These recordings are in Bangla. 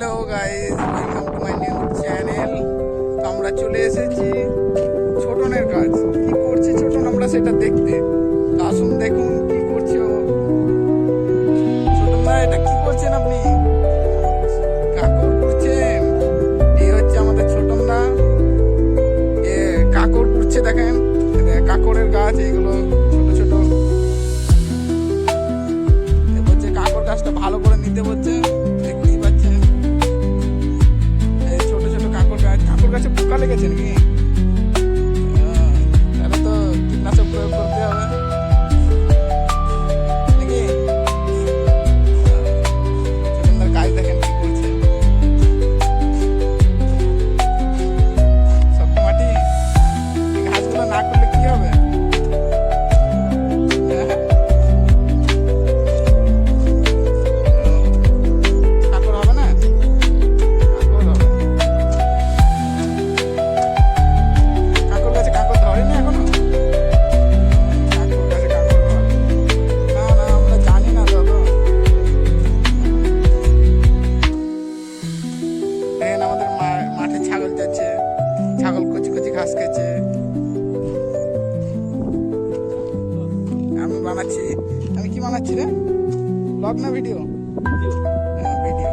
Hello guys, welcome to my new channel. তো আমরা চলে এসেছি ছোটনের কাজ। কি করছে ছোটন আমরা সেটা দেখতে। তো আসুন দেখুন কি করছে ও। ছোটন দা, এটা কি করছেন আপনি? কাকড় করছেন? এই হচ্ছে আমাদের ছোটন দা। এ কাকড় করছে, দেখেন কাকড়ের গাছ, এইগুলো ছোট ছোট। বলছে কাকড় গাছটা ভালো করে নিতে বলছে। দেখতেই পাচ্ছেন এই ছোট ছোট কাকড় গাছ। কাকড় গাছে পোকা লেগেছে নাকি? তাহলে তো কীটনাশক প্রয়োগ করতে হবে নাকি? ছোটনদার কাজ দেখেন কি করছে। শক্ত মাটি, এই ঘাসগুলো না করলে কি হবে? কাকড় হবে না? কাকড় হবে। কাকড় গাছে কাকড় ধরেনি এখনো? কাকড় গাছে কাকড় ধরে না? না, আমরা জানি না দাদা। দেখেন আমাদের মাঠে ছাগল যাচ্ছে, ছাগল কচি কচি ঘাস খেয়েছে। আমি বানাচ্ছি। আমি কি বানাচ্ছি রে? ব্লগ না ভিডিও? হ্যাঁ, ভিডিও,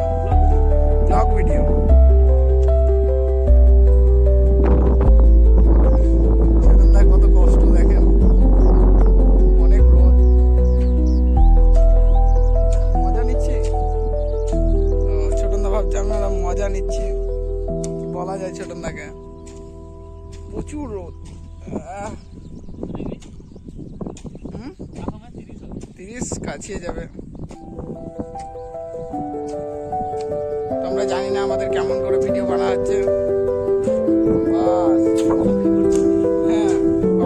ব্লগ ভিডিও। ছোটনদার কত কষ্ট দেখেন, অনেক রোদ। মজা নিচ্ছি। ছোটনদা ভাবছে আমরা মজা নিচ্ছি, কি বলা যায় ছোটনদাকে। প্রচুর রোদ। 30 কাছিয়ে যাবে। তো আমরা জানি না আমাদের কেমন করে ভিডিও বানা হচ্ছে। বাস, হ্যাঁ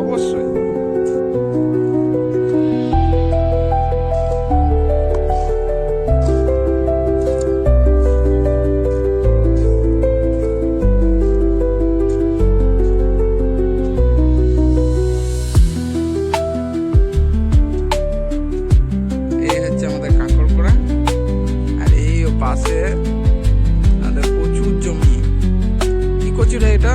অবশ্যই। এই হচ্ছে আমাদের কাঁকড় করা, আর এই পাশে আমাদের প্রচুর জমি। কি করছি রে এটা?